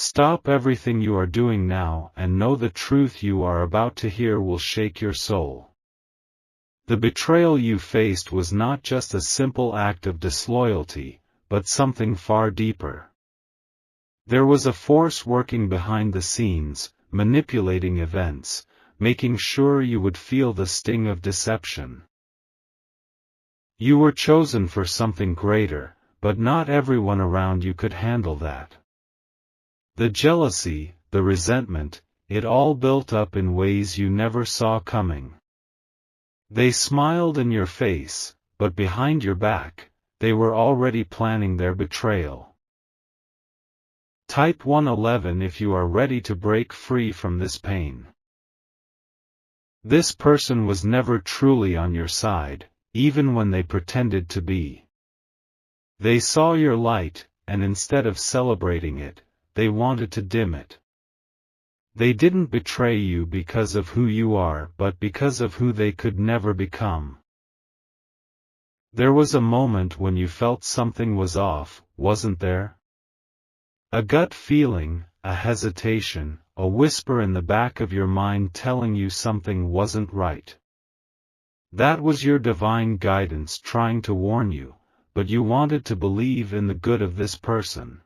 Stop everything you are doing now and know the truth you are about to hear will shake your soul. The betrayal you faced was not just a simple act of disloyalty, but something far deeper. There was a force working behind the scenes, manipulating events, making sure you would feel the sting of deception. You were chosen for something greater, but not everyone around you could handle that. The jealousy, the resentment, it all built up in ways you never saw coming. They smiled in your face, but behind your back, they were already planning their betrayal. Type 111 if you are ready to break free from this pain. This person was never truly on your side, even when they pretended to be. They saw your light, and instead of celebrating it, they wanted to dim it. They didn't betray you because of who you are but because of who they could never become. There was a moment when you felt something was off, wasn't there? A gut feeling, a hesitation, a whisper in the back of your mind telling you something wasn't right. That was your divine guidance trying to warn you, but you wanted to believe in the good of this person.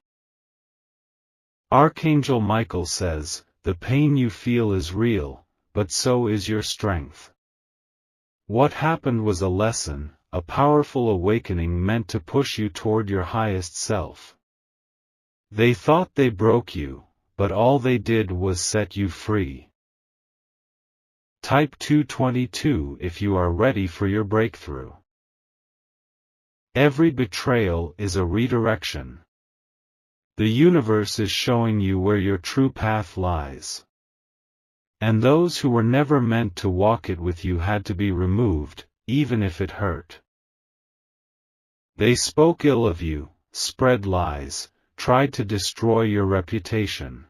Archangel Michael says, the pain you feel is real, but so is your strength. What happened was a lesson, a powerful awakening meant to push you toward your highest self. They thought they broke you, but all they did was set you free. Type 222 if you are ready for your breakthrough. Every betrayal is a redirection. The universe is showing you where your true path lies. And those who were never meant to walk it with you had to be removed, even if it hurt. They spoke ill of you, spread lies, tried to destroy your reputation.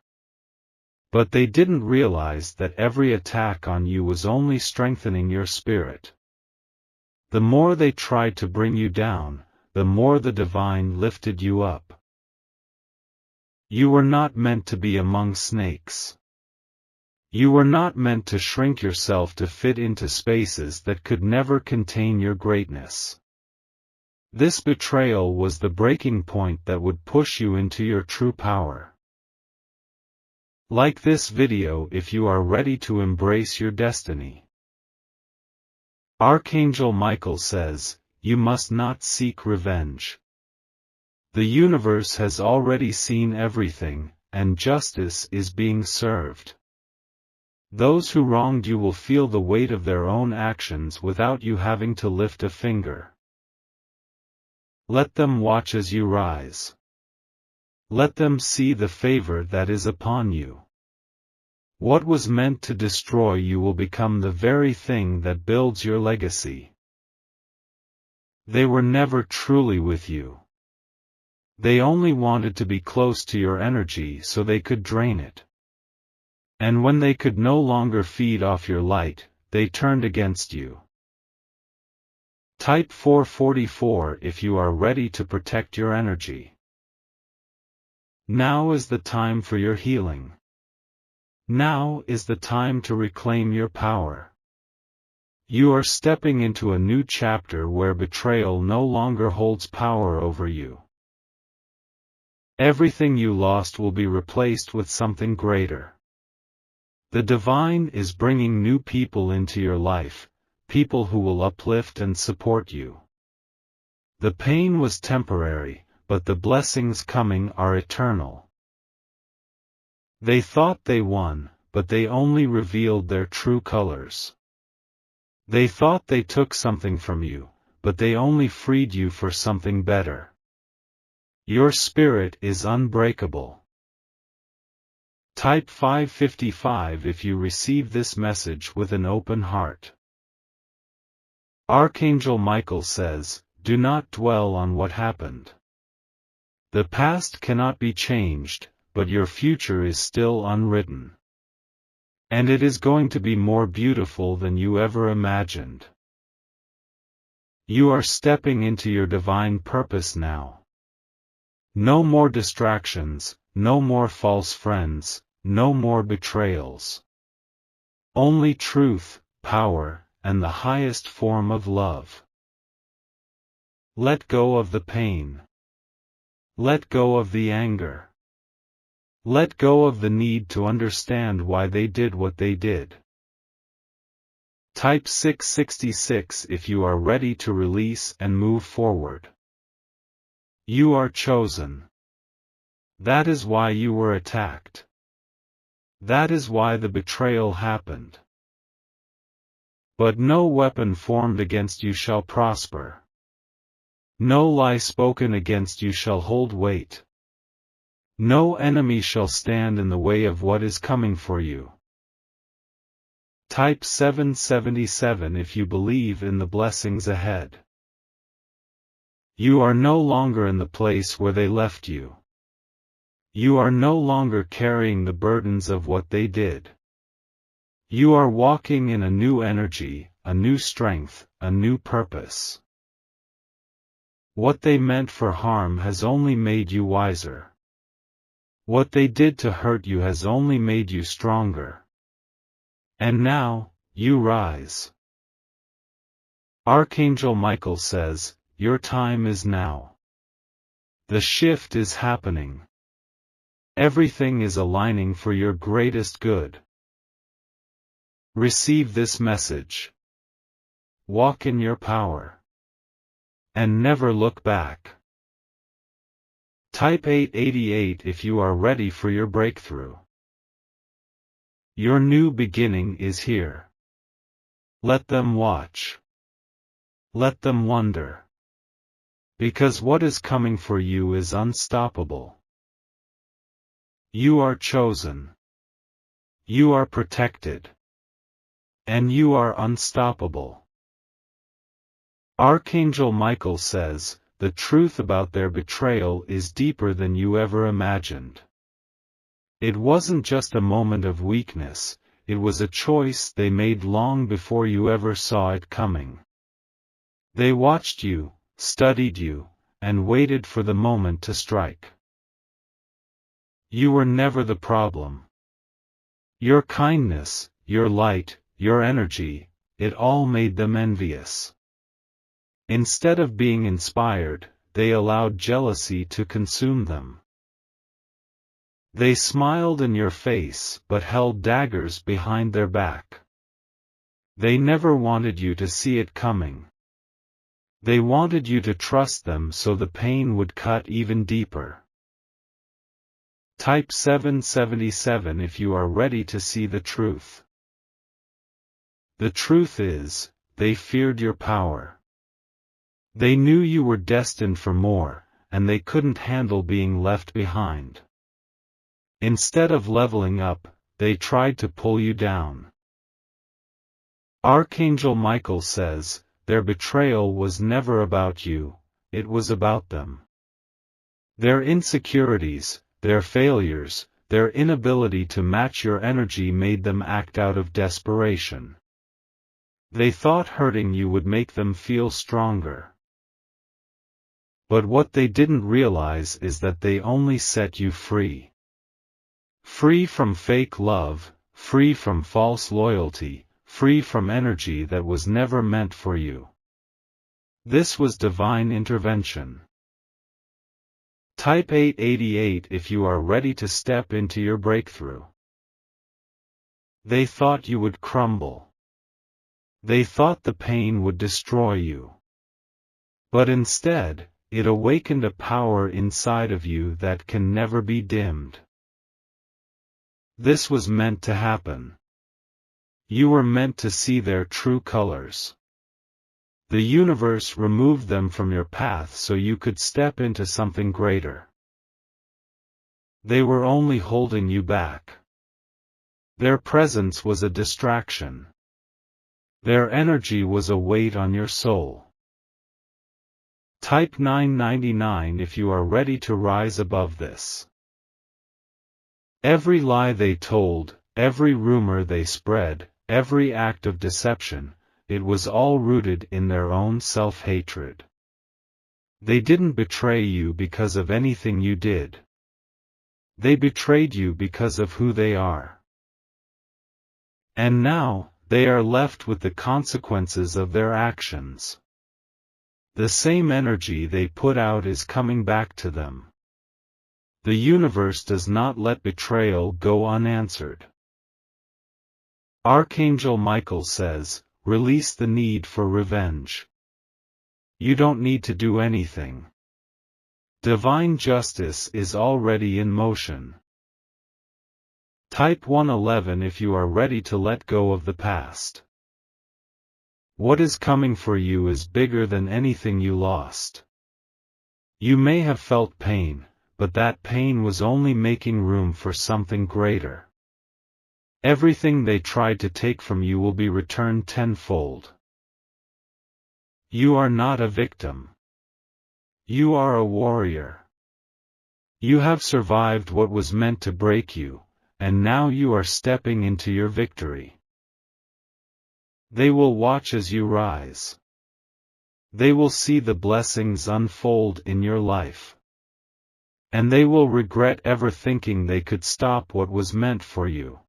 But they didn't realize that every attack on you was only strengthening your spirit. The more they tried to bring you down, the more the divine lifted you up. You were not meant to be among snakes. You were not meant to shrink yourself to fit into spaces that could never contain your greatness. This betrayal was the breaking point that would push you into your true power. Like this video if you are ready to embrace your destiny. Archangel Michael says, you must not seek revenge. The universe has already seen everything, and justice is being served. Those who wronged you will feel the weight of their own actions without you having to lift a finger. Let them watch as you rise. Let them see the favor that is upon you. What was meant to destroy you will become the very thing that builds your legacy. They were never truly with you. They only wanted to be close to your energy so they could drain it. And when they could no longer feed off your light, they turned against you. Type 444 if you are ready to protect your energy. Now is the time for your healing. Now is the time to reclaim your power. You are stepping into a new chapter where betrayal no longer holds power over you. Everything you lost will be replaced with something greater. The divine is bringing new people into your life, people who will uplift and support you. The pain was temporary, but the blessings coming are eternal. They thought they won, but they only revealed their true colors. They thought they took something from you, but they only freed you for something better. Your spirit is unbreakable. Type 555 if you receive this message with an open heart. Archangel Michael says, do not dwell on what happened. The past cannot be changed, but your future is still unwritten. And it is going to be more beautiful than you ever imagined. You are stepping into your divine purpose now. No more distractions, no more false friends, no more betrayals. Only truth, power, and the highest form of love. Let go of the pain. Let go of the anger. Let go of the need to understand why they did what they did. Type 666 if you are ready to release and move forward. You are chosen. That is why you were attacked. That is why the betrayal happened. But no weapon formed against you shall prosper. No lie spoken against you shall hold weight. No enemy shall stand in the way of what is coming for you. Type 777 if you believe in the blessings ahead. You are no longer in the place where they left you. You are no longer carrying the burdens of what they did. You are walking in a new energy, a new strength, a new purpose. What they meant for harm has only made you wiser. What they did to hurt you has only made you stronger. And now, you rise. Archangel Michael says, your time is now. The shift is happening. Everything is aligning for your greatest good. Receive this message. Walk in your power. And never look back. Type 888 if you are ready for your breakthrough. Your new beginning is here. Let them watch. Let them wonder. Because what is coming for you is unstoppable. You are chosen. You are protected. And you are unstoppable. Archangel Michael says, the truth about their betrayal is deeper than you ever imagined. It wasn't just a moment of weakness, it was a choice they made long before you ever saw it coming. They watched you, studied you, and waited for the moment to strike. You were never the problem. Your kindness, your light, your energy, it all made them envious. Instead of being inspired, they allowed jealousy to consume them. They smiled in your face but held daggers behind their back. They never wanted you to see it coming. They wanted you to trust them so the pain would cut even deeper. Type 777 if you are ready to see the truth. The truth is, they feared your power. They knew you were destined for more, and they couldn't handle being left behind. Instead of leveling up, they tried to pull you down. Archangel Michael says, their betrayal was never about you, it was about them. Their insecurities, their failures, their inability to match your energy made them act out of desperation. They thought hurting you would make them feel stronger. But what they didn't realize is that they only set you free. Free from fake love, free from false loyalty, free from energy that was never meant for you. This was divine intervention. Type 888 if you are ready to step into your breakthrough. They thought you would crumble. They thought the pain would destroy you. But instead, it awakened a power inside of you that can never be dimmed. This was meant to happen. You were meant to see their true colors. The universe removed them from your path so you could step into something greater. They were only holding you back. Their presence was a distraction. Their energy was a weight on your soul. Type 999 if you are ready to rise above this. Every lie they told, every rumor they spread, every act of deception, it was all rooted in their own self-hatred. They didn't betray you because of anything you did. They betrayed you because of who they are. And now, they are left with the consequences of their actions. The same energy they put out is coming back to them. The universe does not let betrayal go unanswered. Archangel Michael says, release the need for revenge. You don't need to do anything. Divine justice is already in motion. Type 111 if you are ready to let go of the past. What is coming for you is bigger than anything you lost. You may have felt pain, but that pain was only making room for something greater. Everything they tried to take from you will be returned tenfold. You are not a victim. You are a warrior. You have survived what was meant to break you, and now you are stepping into your victory. They will watch as you rise. They will see the blessings unfold in your life. And they will regret ever thinking they could stop what was meant for you.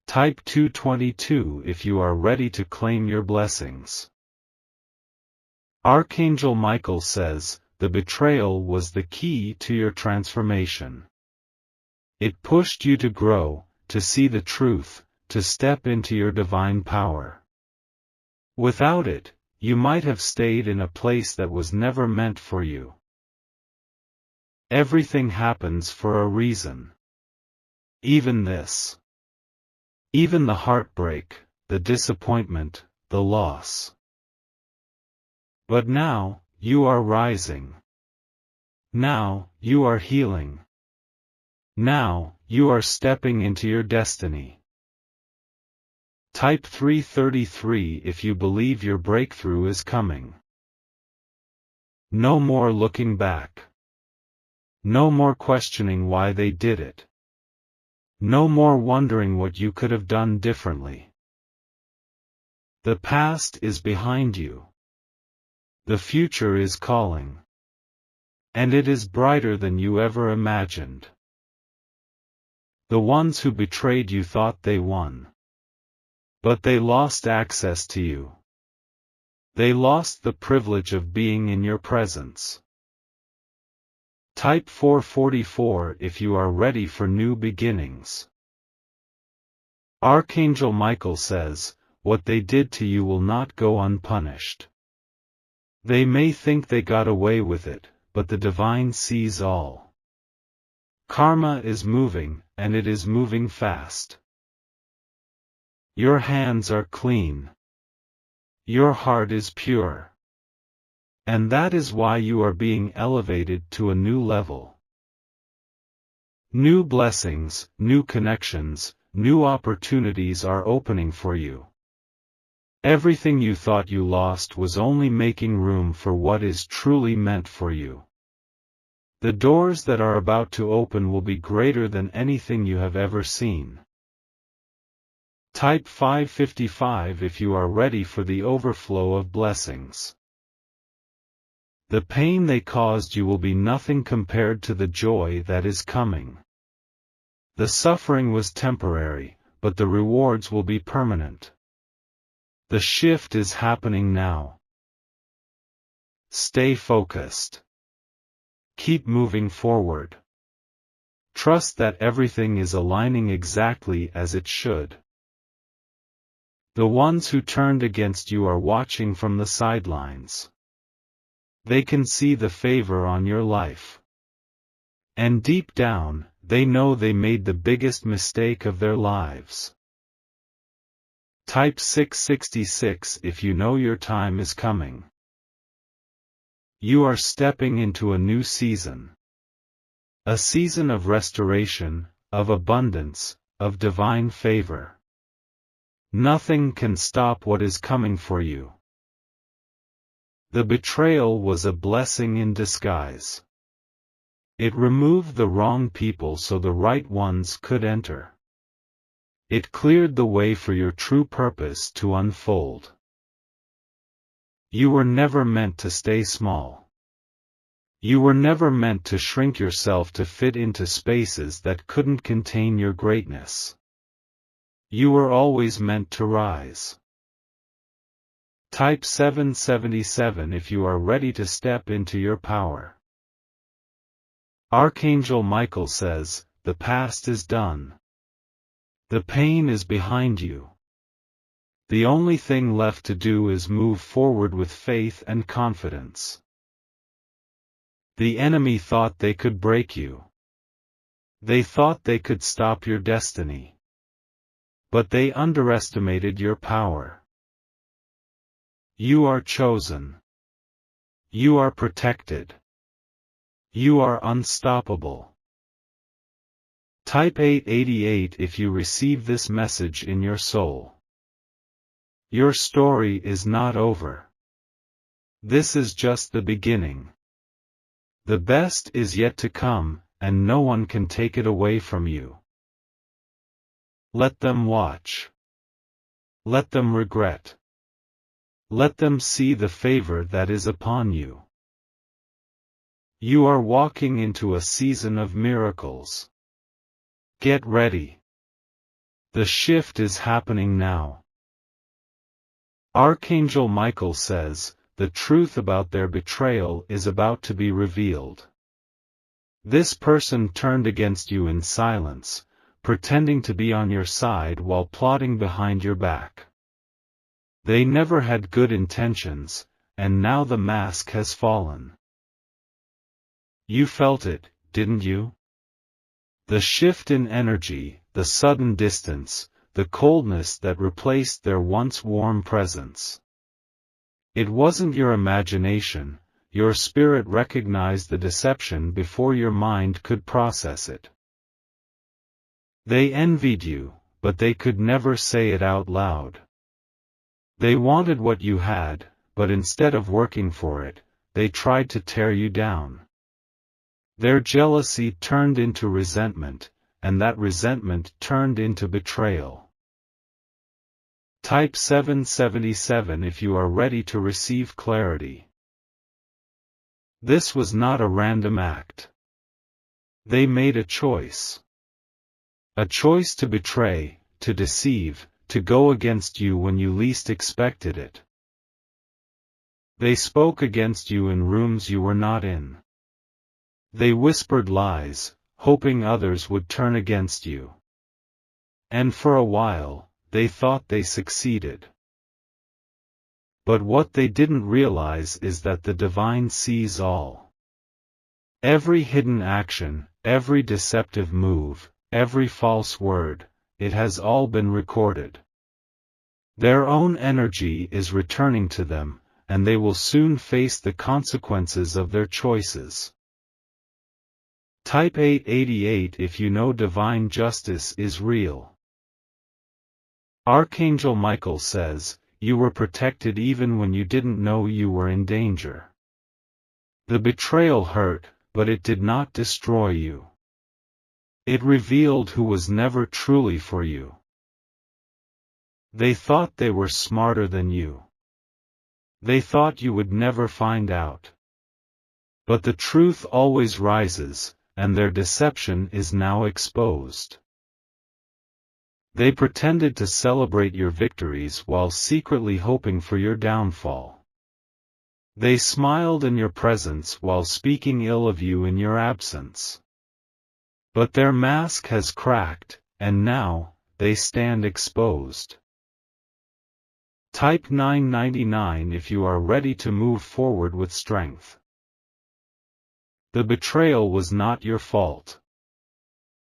Type 222 if you are ready to claim your blessings. Archangel Michael says, the betrayal was the key to your transformation. It pushed you to grow, to see the truth, to step into your divine power. Without it, you might have stayed in a place that was never meant for you. Everything happens for a reason. Even this. Even the heartbreak, the disappointment, the loss. But now, you are rising. Now, you are healing. Now, you are stepping into your destiny. Type 333 if you believe your breakthrough is coming. No more looking back. No more questioning why they did it. No more wondering what you could have done differently. The past is behind you. The future is calling. And it is brighter than you ever imagined. The ones who betrayed you thought they won. But they lost access to you. They lost the privilege of being in your presence. Type 444 if you are ready for new beginnings. Archangel Michael says, what they did to you will not go unpunished. They may think they got away with it, but the divine sees all. Karma is moving, and it is moving fast. Your hands are clean. Your heart is pure. And that is why you are being elevated to a new level. New blessings, new connections, new opportunities are opening for you. Everything you thought you lost was only making room for what is truly meant for you. The doors that are about to open will be greater than anything you have ever seen. Type 555 if you are ready for the overflow of blessings. The pain they caused you will be nothing compared to the joy that is coming. The suffering was temporary, but the rewards will be permanent. The shift is happening now. Stay focused. Keep moving forward. Trust that everything is aligning exactly as it should. The ones who turned against you are watching from the sidelines. They can see the favor on your life. And deep down, they know they made the biggest mistake of their lives. Type 666 if you know your time is coming. You are stepping into a new season. A season of restoration, of abundance, of divine favor. Nothing can stop what is coming for you. The betrayal was a blessing in disguise. It removed the wrong people so the right ones could enter. It cleared the way for your true purpose to unfold. You were never meant to stay small. You were never meant to shrink yourself to fit into spaces that couldn't contain your greatness. You were always meant to rise. Type 777 if you are ready to step into your power. Archangel Michael says, the past is done. The pain is behind you. The only thing left to do is move forward with faith and confidence. The enemy thought they could break you. They thought they could stop your destiny. But they underestimated your power. You are chosen. You are protected. You are unstoppable. Type 888 if you receive this message in your soul. Your story is not over. This is just the beginning. The best is yet to come, and no one can take it away from you. Let them watch. Let them regret. Let them see the favor that is upon you. You are walking into a season of miracles. Get ready. The shift is happening now. Archangel Michael says, the truth about their betrayal is about to be revealed. This person turned against you in silence, pretending to be on your side while plotting behind your back. They never had good intentions, and now the mask has fallen. You felt it, didn't you? The shift in energy, the sudden distance, the coldness that replaced their once warm presence. It wasn't your imagination, your spirit recognized the deception before your mind could process it. They envied you, but they could never say it out loud. They wanted what you had, but instead of working for it, they tried to tear you down. Their jealousy turned into resentment, and that resentment turned into betrayal. Type 777 if you are ready to receive clarity. This was not a random act. They made a choice. A choice to betray, to deceive, to go against you when you least expected it. They spoke against you in rooms you were not in. They whispered lies, hoping others would turn against you. And for a while, they thought they succeeded. But what they didn't realize is that the divine sees all. Every hidden action, every deceptive move, every false word, it has all been recorded. Their own energy is returning to them, and they will soon face the consequences of their choices. Type 888 if you know divine justice is real. Archangel Michael says, you were protected even when you didn't know you were in danger. The betrayal hurt, but it did not destroy you. It revealed who was never truly for you. They thought they were smarter than you. They thought you would never find out. But the truth always rises, and their deception is now exposed. They pretended to celebrate your victories while secretly hoping for your downfall. They smiled in your presence while speaking ill of you in your absence. But their mask has cracked, and now, they stand exposed. Type 999 if you are ready to move forward with strength. The betrayal was not your fault.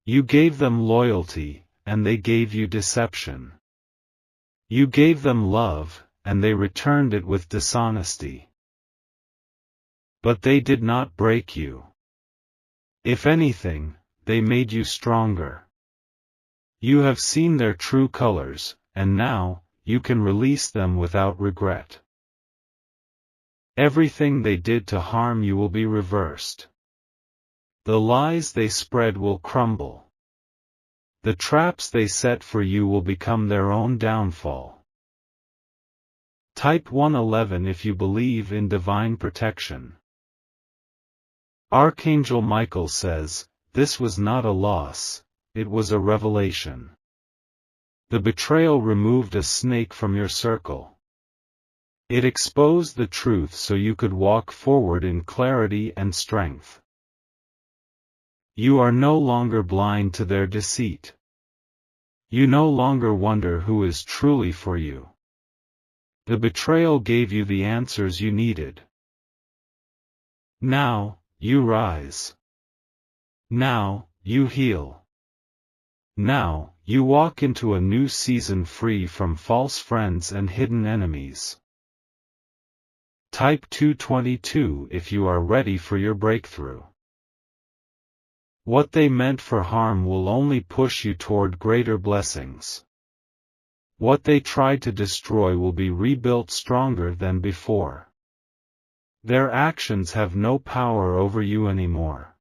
You gave them loyalty, and they gave you deception. You gave them love, and they returned it with dishonesty. But they did not break you. If anything, they made you stronger. You have seen their true colors, and now, you can release them without regret. Everything they did to harm you will be reversed. The lies they spread will crumble. The traps they set for you will become their own downfall. Type 111 if you believe in divine protection. Archangel Michael says, this was not a loss, it was a revelation. The betrayal removed a snake from your circle. It exposed the truth so you could walk forward in clarity and strength. You are no longer blind to their deceit. You no longer wonder who is truly for you. The betrayal gave you the answers you needed. Now, you rise. Now, you heal. Now, you walk into a new season free from false friends and hidden enemies. Type 222 if you are ready for your breakthrough. What they meant for harm will only push you toward greater blessings. What they tried to destroy will be rebuilt stronger than before. Their actions have no power over you anymore.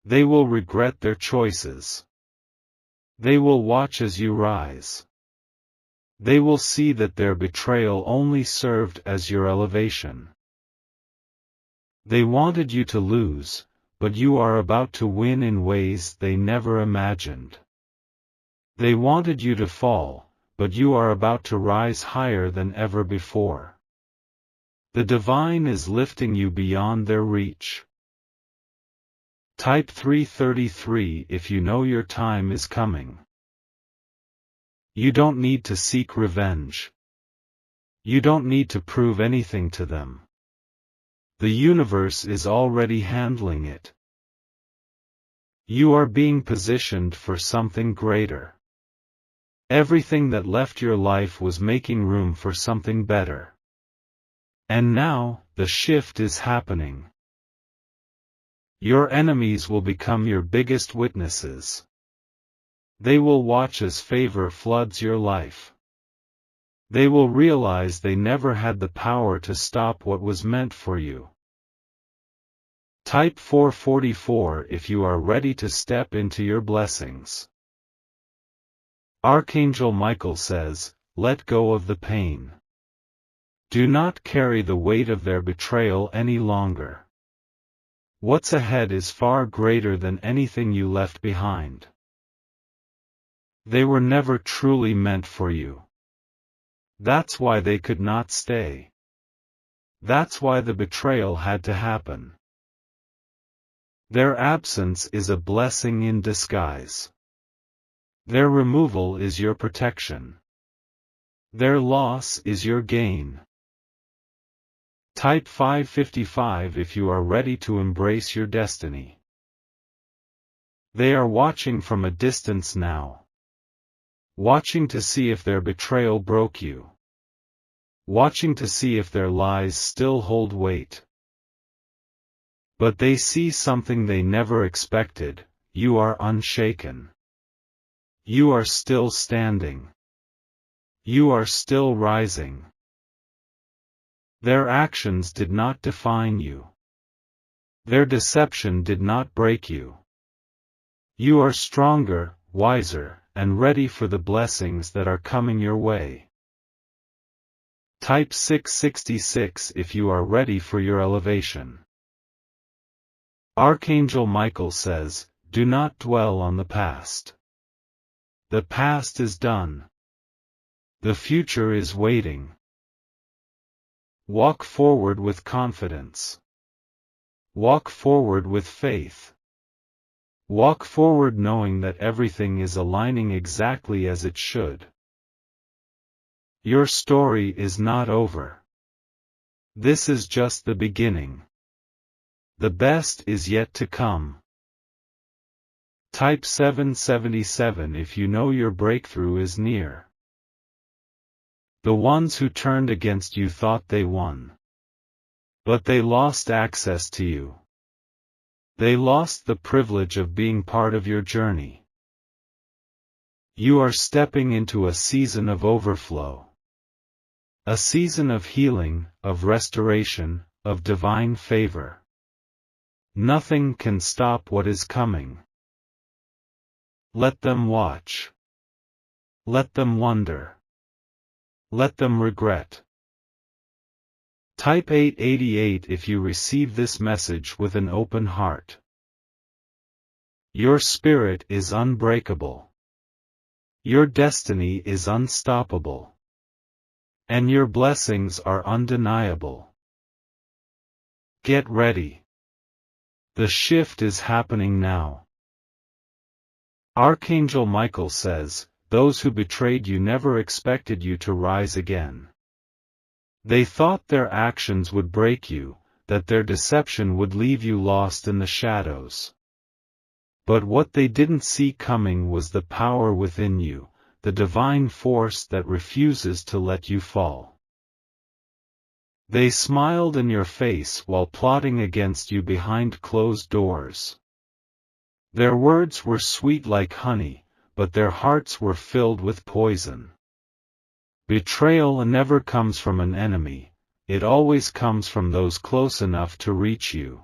They will regret their choices. They will watch as you rise. They will see that their betrayal only served as your elevation. They wanted you to lose, but you are about to win in ways they never imagined. They wanted you to fall, but you are about to rise higher than ever before. The divine is lifting you beyond their reach. Type 333 if you know your time is coming. You don't need to seek revenge. You don't need to prove anything to them. The universe is already handling it. You are being positioned for something greater. Everything that left your life was making room for something better. And now, the shift is happening. Your enemies will become your biggest witnesses. They will watch as favor floods your life. They will realize they never had the power to stop what was meant for you. Type 444 if you are ready to step into your blessings. Archangel Michael says, let go of the pain. Do not carry the weight of their betrayal any longer. What's ahead is far greater than anything you left behind. They were never truly meant for you. That's why they could not stay. That's why the betrayal had to happen. Their absence is a blessing in disguise. Their removal is your protection. Their loss is your gain. Type 555 if you are ready to embrace your destiny. They are watching from a distance now. Watching to see if their betrayal broke you. Watching to see if their lies still hold weight. But they see something they never expected: you are unshaken. You are still standing. You are still rising. Their actions did not define you. Their deception did not break you. You are stronger, wiser, and ready for the blessings that are coming your way. Type 666 if you are ready for your elevation. Archangel Michael says, do not dwell on the past. The past is done. The future is waiting. Walk forward with confidence. Walk forward with faith. Walk forward knowing that everything is aligning exactly as it should. Your story is not over. This is just the beginning. The best is yet to come. Type 777 if you know your breakthrough is near. The ones who turned against you thought they won. But they lost access to you. They lost the privilege of being part of your journey. You are stepping into a season of overflow. A season of healing, of restoration, of divine favor. Nothing can stop what is coming. Let them watch. Let them wonder. Let them regret. Type 888 if you receive this message with an open heart. Your spirit is unbreakable. Your destiny is unstoppable. And your blessings are undeniable. Get ready. The shift is happening now. Archangel Michael says, those who betrayed you never expected you to rise again. They thought their actions would break you, that their deception would leave you lost in the shadows. But what they didn't see coming was the power within you, the divine force that refuses to let you fall. They smiled in your face while plotting against you behind closed doors. Their words were sweet like honey, but their hearts were filled with poison. Betrayal never comes from an enemy, it always comes from those close enough to reach you.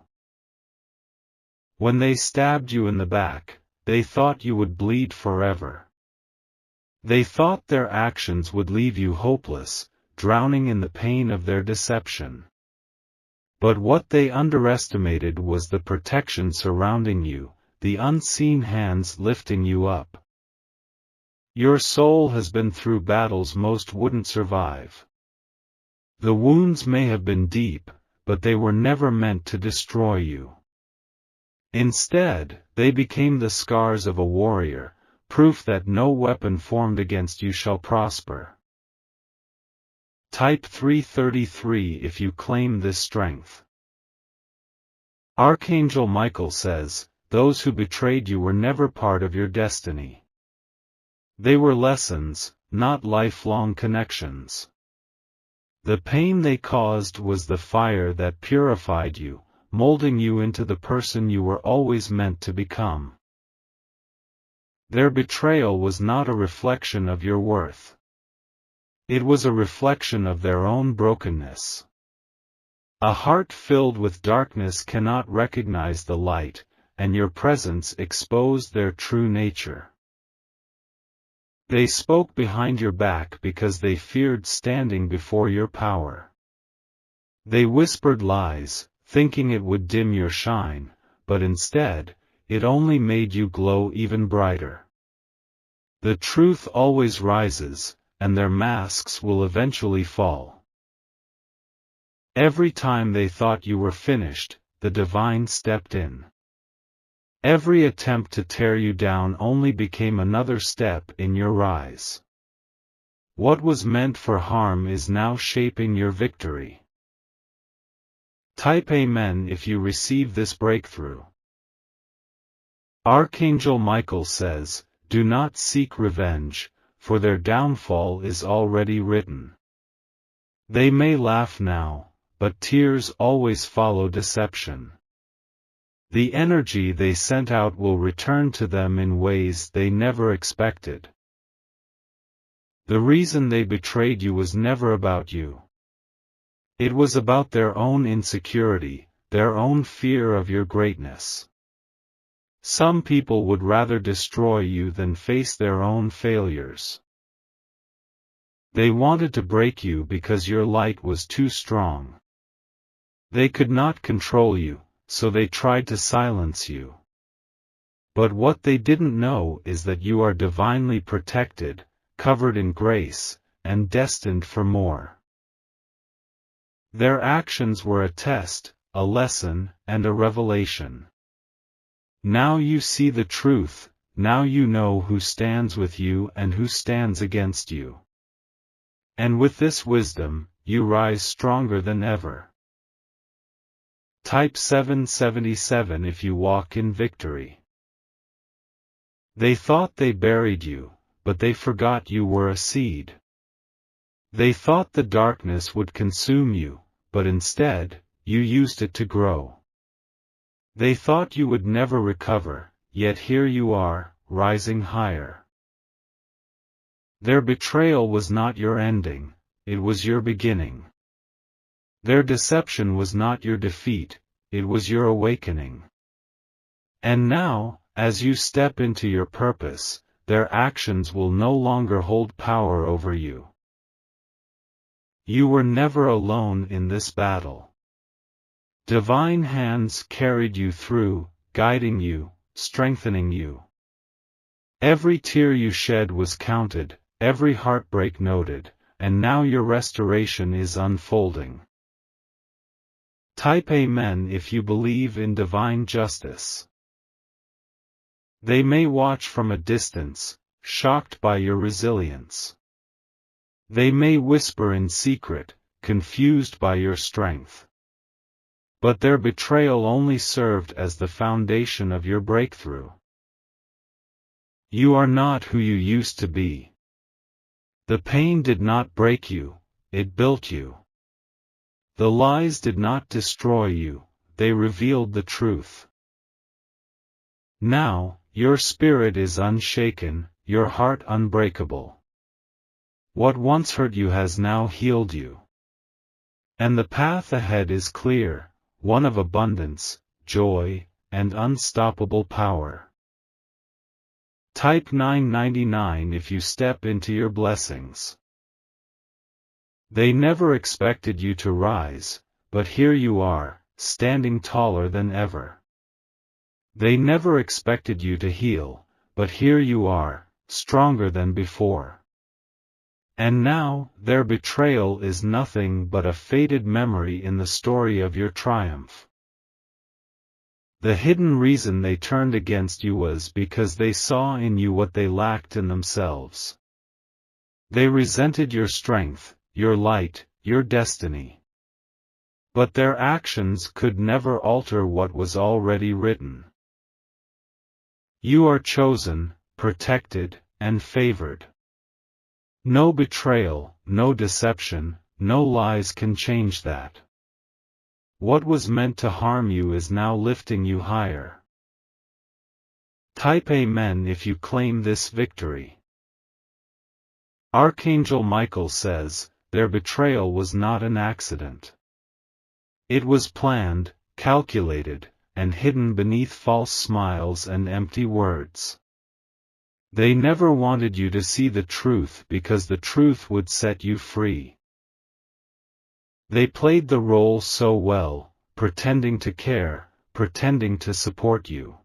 When they stabbed you in the back, they thought you would bleed forever. They thought their actions would leave you hopeless, drowning in the pain of their deception. But what they underestimated was the protection surrounding you, the unseen hands lifting you up. Your soul has been through battles most wouldn't survive. The wounds may have been deep, but they were never meant to destroy you. Instead, they became the scars of a warrior, proof that no weapon formed against you shall prosper. Type 333 if you claim this strength. Archangel Michael says, those who betrayed you were never part of your destiny. They were lessons, not lifelong connections. The pain they caused was the fire that purified you, molding you into the person you were always meant to become. Their betrayal was not a reflection of your worth. It was a reflection of their own brokenness. A heart filled with darkness cannot recognize the light, and your presence exposed their true nature. They spoke behind your back because they feared standing before your power. They whispered lies, thinking it would dim your shine, but instead, it only made you glow even brighter. The truth always rises, and their masks will eventually fall. Every time they thought you were finished, the divine stepped in. Every attempt to tear you down only became another step in your rise. What was meant for harm is now shaping your victory. Type Amen if you receive this breakthrough. Archangel Michael says, do not seek revenge, for their downfall is already written. They may laugh now, but tears always follow deception. The energy they sent out will return to them in ways they never expected. The reason they betrayed you was never about you. It was about their own insecurity, their own fear of your greatness. Some people would rather destroy you than face their own failures. They wanted to break you because your light was too strong. They could not control you, so they tried to silence you. But what they didn't know is that you are divinely protected, covered in grace, and destined for more. Their actions were a test, a lesson, and a revelation. Now you see the truth, now you know who stands with you and who stands against you. And with this wisdom, you rise stronger than ever. Type 777 if you walk in victory. They thought they buried you, but they forgot you were a seed. They thought the darkness would consume you, but instead, you used it to grow. They thought you would never recover, yet here you are, rising higher. Their betrayal was not your ending, it was your beginning. Their deception was not your defeat, it was your awakening. And now, as you step into your purpose, their actions will no longer hold power over you. You were never alone in this battle. Divine hands carried you through, guiding you, strengthening you. Every tear you shed was counted, every heartbreak noted, and now your restoration is unfolding. Type Amen if you believe in divine justice. They may watch from a distance, shocked by your resilience. They may whisper in secret, confused by your strength. But their betrayal only served as the foundation of your breakthrough. You are not who you used to be. The pain did not break you, it built you. The lies did not destroy you, they revealed the truth. Now, your spirit is unshaken, your heart unbreakable. What once hurt you has now healed you. And the path ahead is clear, one of abundance, joy, and unstoppable power. Type 999 if you step into your blessings. They never expected you to rise, but here you are, standing taller than ever. They never expected you to heal, but here you are, stronger than before. And now, their betrayal is nothing but a faded memory in the story of your triumph. The hidden reason they turned against you was because they saw in you what they lacked in themselves. They resented your strength, your light, your destiny. But their actions could never alter what was already written. You are chosen, protected, and favored. No betrayal, no deception, no lies can change that. What was meant to harm you is now lifting you higher. Type Amen if you claim this victory. Archangel Michael says, their betrayal was not an accident. It was planned, calculated, and hidden beneath false smiles and empty words. They never wanted you to see the truth because the truth would set you free. They played the role so well, pretending to care, pretending to support you.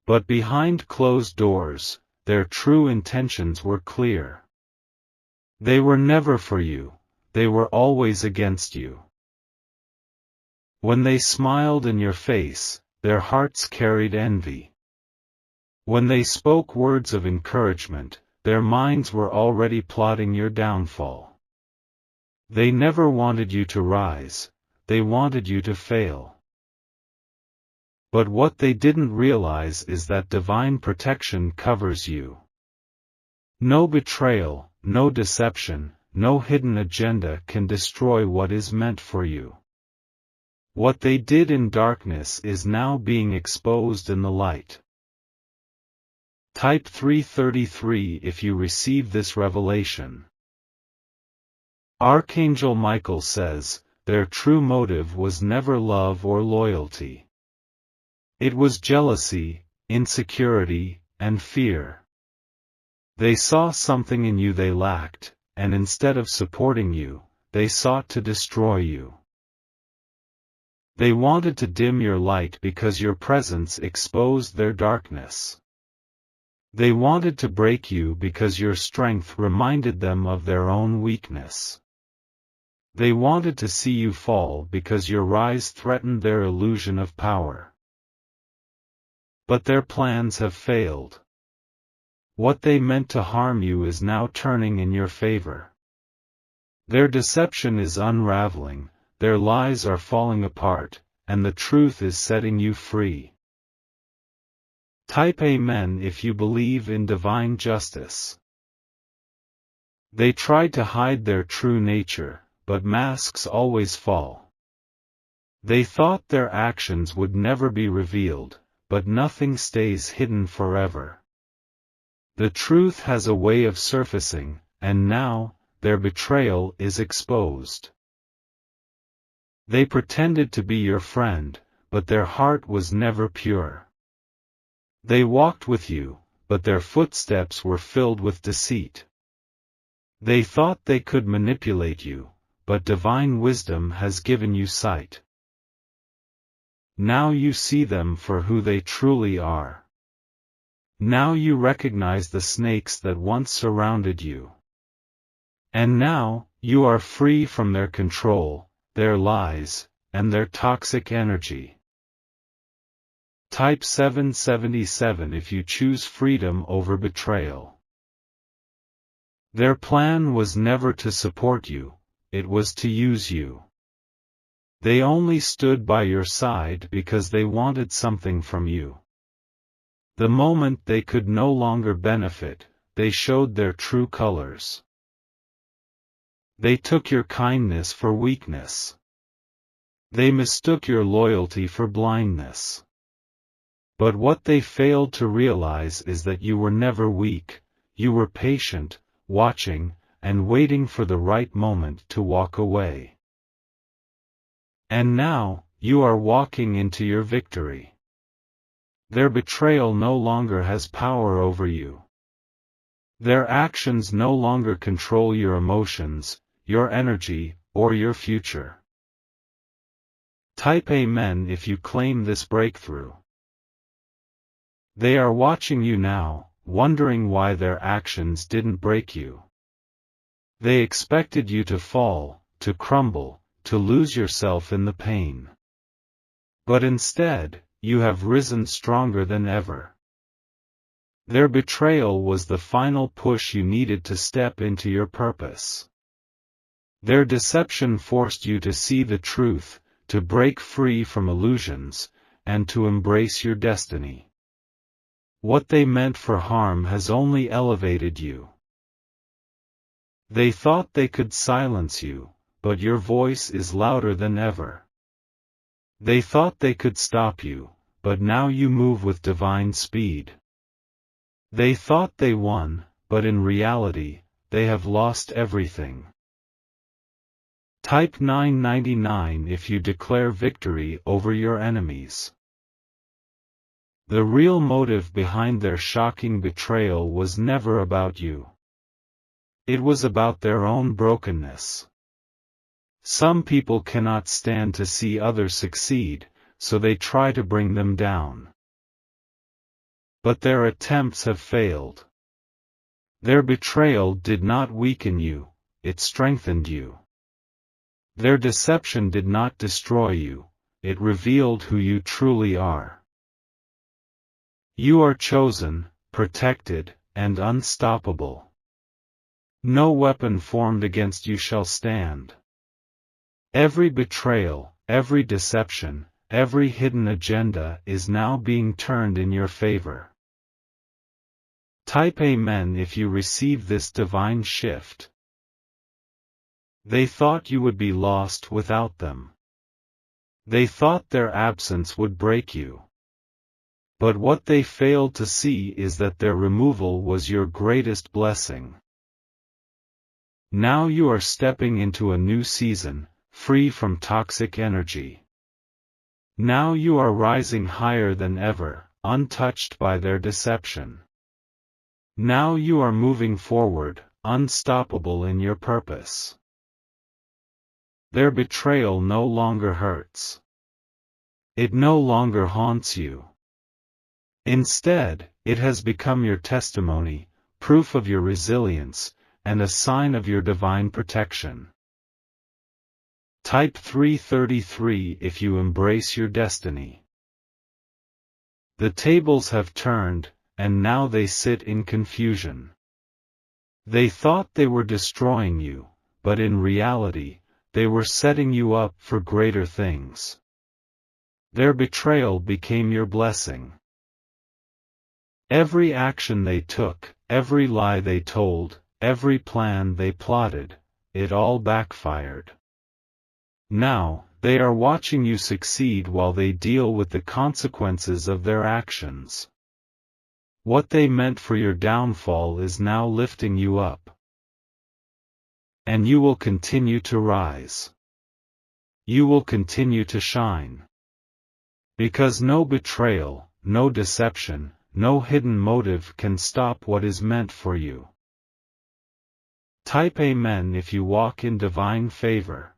But behind closed doors, their true intentions were clear. They were never for you, they were always against you. When they smiled in your face, their hearts carried envy. When they spoke words of encouragement, their minds were already plotting your downfall. They never wanted you to rise, they wanted you to fail. But what they didn't realize is that divine protection covers you. No betrayal, no deception, no hidden agenda can destroy what is meant for you. What they did in darkness is now being exposed in the light. Type 333 if you receive this revelation. Archangel Michael says, their true motive was never love or loyalty. It was jealousy, insecurity, and fear. They saw something in you they lacked, and instead of supporting you, they sought to destroy you. They wanted to dim your light because your presence exposed their darkness. They wanted to break you because your strength reminded them of their own weakness. They wanted to see you fall because your rise threatened their illusion of power. But their plans have failed. What they meant to harm you is now turning in your favor. Their deception is unraveling, their lies are falling apart, and the truth is setting you free. Type Amen if you believe in divine justice. They tried to hide their true nature, but masks always fall. They thought their actions would never be revealed, but nothing stays hidden forever. The truth has a way of surfacing, and now, their betrayal is exposed. They pretended to be your friend, but their heart was never pure. They walked with you, but their footsteps were filled with deceit. They thought they could manipulate you, but divine wisdom has given you sight. Now you see them for who they truly are. Now you recognize the snakes that once surrounded you. And now, you are free from their control, their lies, and their toxic energy. Type 777 if you choose freedom over betrayal. Their plan was never to support you, it was to use you. They only stood by your side because they wanted something from you. The moment they could no longer benefit, they showed their true colors. They took your kindness for weakness. They mistook your loyalty for blindness. But what they failed to realize is that you were never weak, you were patient, watching, and waiting for the right moment to walk away. And now, you are walking into your victory. Their betrayal no longer has power over you. Their actions no longer control your emotions, your energy, or your future. Type Amen if you claim this breakthrough. They are watching you now, wondering why their actions didn't break you. They expected you to fall, to crumble, to lose yourself in the pain. But instead, you have risen stronger than ever. Their betrayal was the final push you needed to step into your purpose. Their deception forced you to see the truth, to break free from illusions, and to embrace your destiny. What they meant for harm has only elevated you. They thought they could silence you, but your voice is louder than ever. They thought they could stop you, but now you move with divine speed. They thought they won, but in reality, they have lost everything. Type 999 if you declare victory over your enemies. The real motive behind their shocking betrayal was never about you. It was about their own brokenness. Some people cannot stand to see others succeed, so they try to bring them down. But their attempts have failed. Their betrayal did not weaken you, it strengthened you. Their deception did not destroy you, it revealed who you truly are. You are chosen, protected, and unstoppable. No weapon formed against you shall stand. Every betrayal, every deception, every hidden agenda is now being turned in your favor. Type Amen if you receive this divine shift. They thought you would be lost without them. They thought their absence would break you. But what they failed to see is that their removal was your greatest blessing. Now you are stepping into a new season, free from toxic energy. Now you are rising higher than ever, untouched by their deception. Now you are moving forward, unstoppable in your purpose. Their betrayal no longer hurts. It no longer haunts you. Instead, it has become your testimony, proof of your resilience, and a sign of your divine protection. Type 333 if you embrace your destiny. The tables have turned, and now they sit in confusion. They thought they were destroying you, but in reality, they were setting you up for greater things. Their betrayal became your blessing. Every action they took, every lie they told, every plan they plotted, it all backfired. Now, they are watching you succeed while they deal with the consequences of their actions. What they meant for your downfall is now lifting you up. And you will continue to rise. You will continue to shine. Because no betrayal, no deception, no hidden motive can stop what is meant for you. Type Amen if you walk in divine favor.